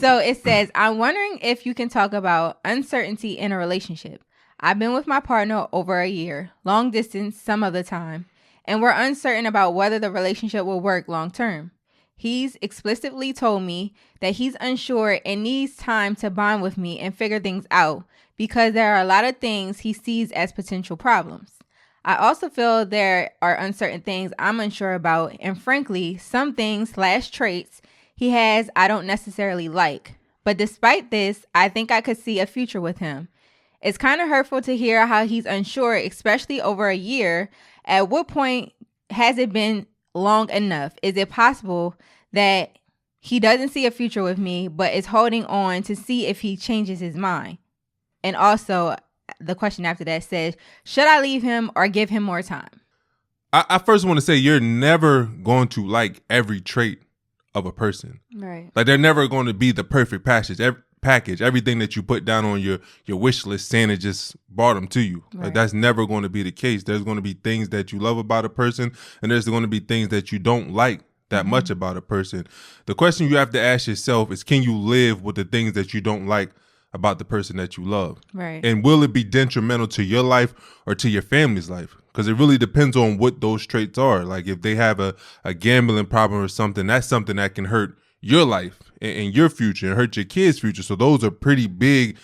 So it says, I'm wondering if you can talk about uncertainty in a relationship. I've been with my partner over a year, long distance some of the time, and we're uncertain about whether the relationship will work long term. He's explicitly told me that he's unsure and needs time to bond with me and figure things out because there are a lot of things he sees as potential problems. I also feel there are uncertain things I'm unsure about, and frankly, some things / traits he has I don't necessarily like. But despite this, I think I could see a future with him. It's kind of hurtful to hear how he's unsure, especially over a year. At what point has it been long enough? Is it possible that he doesn't see a future with me, but is holding on to see if he changes his mind? And also, the question after that says, should I leave him or give him more time? I first want to say you're never going to like every trait of a person. Right. Like they're never going to be the perfect package. Everything that you put down on your wish list, Santa just brought them to you. Right. Like that's never going to be the case. There's going to be things that you love about a person, and there's going to be things that you don't like that much about a person. The question you have to ask yourself is, can you live with the things that you don't like about the person that you love? Right. And will it be detrimental to your life or to your family's life? Because it really depends on what those traits are. Like if they have a gambling problem or something, that's something that can hurt your life and your future and hurt your kids' future. So those are pretty big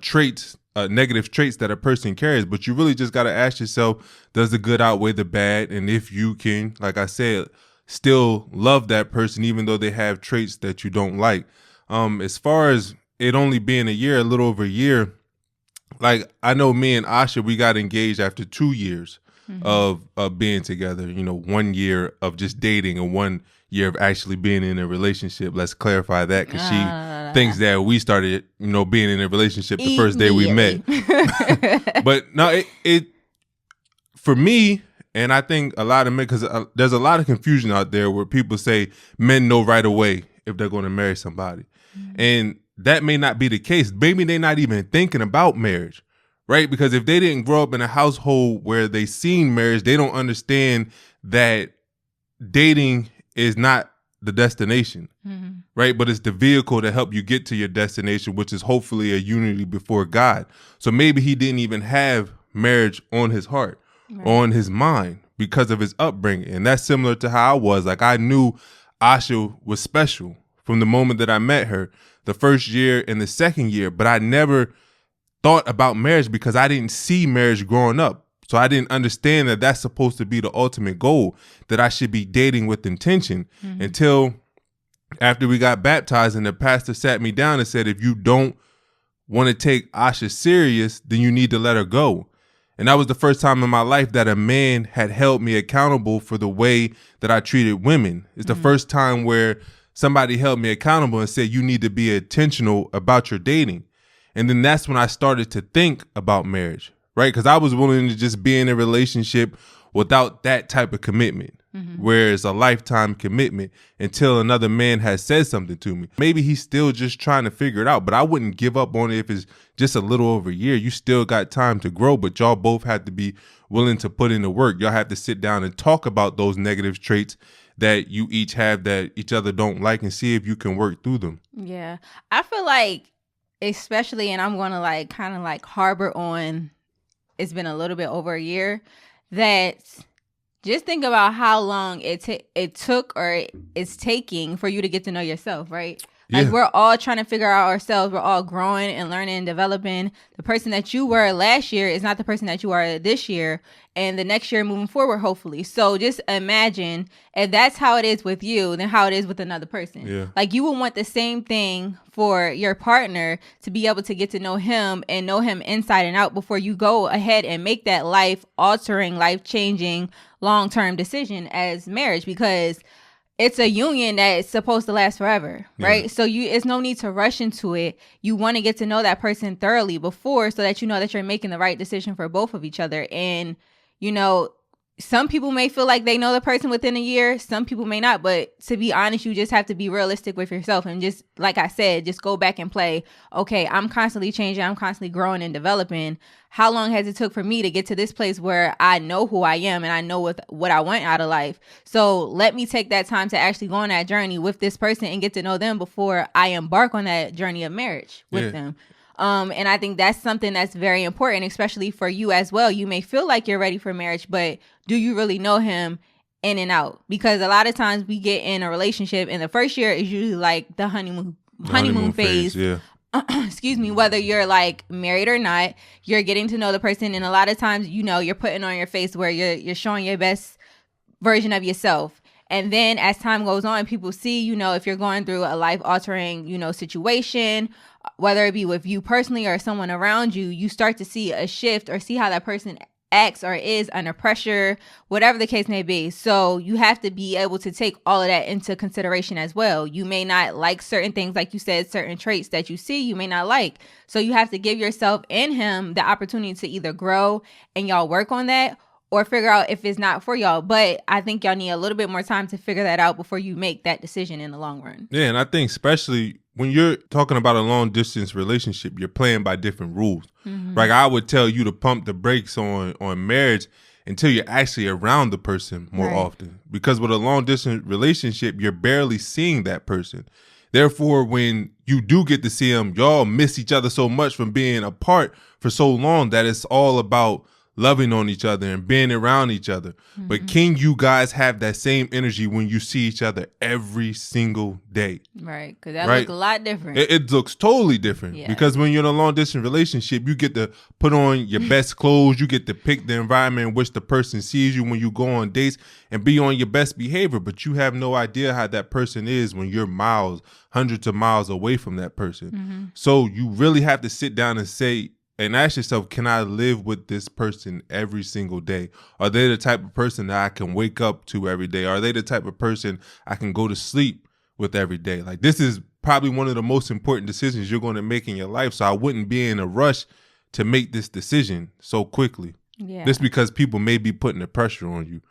traits, negative traits that a person carries. But you really just got to ask yourself, does the good outweigh the bad? And if you can, like I said, still love that person even though they have traits that you don't like. As far as it only being a year, a little over a year, like I know me and Asha, we got engaged after 2 years of being together. 1 year of just dating and 1 year of actually being in a relationship. Let's clarify that, because she thinks that we started, being in a relationship the first day we met. But no, it for me, and I think a lot of men, because there's a lot of confusion out there where people say men know right away if they're going to marry somebody. And that may not be the case. Maybe they're not even thinking about marriage, right? Because if they didn't grow up in a household where they seen marriage, they don't understand that dating is not the destination, right? But it's the vehicle to help you get to your destination, which is hopefully a unity before God. So maybe he didn't even have marriage on his heart, on his mind, because of his upbringing. And that's similar to how I was. Like I knew Asha was special from the moment that I met her, the first year and the second year, but I never thought about marriage because I didn't see marriage growing up. So I didn't understand that that's supposed to be the ultimate goal, that I should be dating with intention, until after we got baptized and the pastor sat me down and said, if you don't want to take Asha serious, then you need to let her go. And that was the first time in my life that a man had held me accountable for the way that I treated women. It's the first time where somebody held me accountable and said, you need to be intentional about your dating. And then that's when I started to think about marriage, right? Because I was willing to just be in a relationship without that type of commitment, where it's a lifetime commitment, until another man has said something to me. Maybe he's still just trying to figure it out, but I wouldn't give up on it if it's just a little over a year. You still got time to grow, but y'all both have to be willing to put in the work. Y'all have to sit down and talk about those negative traits that you each have that each other don't like, and see if you can work through them. Yeah. I feel like, especially, and I'm going to kind of harbor on, it's been a little bit over a year, that just think about how long it took or it's taking for you to get to know yourself, right? Like we're all trying to figure out ourselves. We're all growing and learning and developing. The person that you were last year is not the person that you are this year and the next year moving forward, hopefully. So just imagine if that's how it is with you, then how it is with another person. Yeah. Like you would want the same thing for your partner, to be able to get to know him and know him inside and out before you go ahead and make that life-altering, life-changing, long-term decision as marriage, because it's a union that is supposed to last forever, right? So it's no need to rush into it. You want to get to know that person thoroughly before, so that you know that you're making the right decision for both of each other. And, some people may feel like they know the person within a year. Some people may not. But to be honest, you just have to be realistic with yourself. And just, like I said, just go back and play. Okay, I'm constantly changing. I'm constantly growing and developing. How long has it took for me to get to this place where I know who I am and I know what I want out of life? So let me take that time to actually go on that journey with this person and get to know them before I embark on that journey of marriage with them. And I think that's something that's very important, especially for you as well. You may feel like you're ready for marriage, but do you really know him in and out? Because a lot of times we get in a relationship and the first year is usually like the honeymoon phase. Yeah. Excuse me, whether you're like married or not, you're getting to know the person. And a lot of times, you know, you're putting on your face where you're showing your best version of yourself. And then as time goes on, people see, you know, if you're going through a life altering, you know, situation, whether it be with you personally or someone around you, you start to see a shift or see how that person acts or is under pressure, whatever the case may be. So you have to be able to take all of that into consideration as well. You may not like certain things, like you said, certain traits that you see, you may not like. So you have to give yourself and him the opportunity to either grow and y'all work on that, or figure out if it's not for y'all. But I think y'all need a little bit more time to figure that out before you make that decision in the long run. Yeah, and I think especially when you're talking about a long distance relationship, you're playing by different rules. Mm-hmm. Like I would tell you to pump the brakes on marriage until you're actually around the person more often. Because with a long distance relationship, you're barely seeing that person. Therefore, when you do get to see them, y'all miss each other so much from being apart for so long that it's all about loving on each other and being around each other. Mm-hmm. But can you guys have that same energy when you see each other every single day? Right, because that looks a lot different. It looks totally different because when you're in a long distance relationship, you get to put on your best clothes. You get to pick the environment in which the person sees you when you go on dates and be on your best behavior. But you have no idea how that person is when you're hundreds of miles away from that person. Mm-hmm. So you really have to sit down and ask yourself, can I live with this person every single day? Are they the type of person that I can wake up to every day? Are they the type of person I can go to sleep with every day? Like, this is probably one of the most important decisions you're going to make in your life. So I wouldn't be in a rush to make this decision so quickly. Yeah. Just because people may be putting the pressure on you.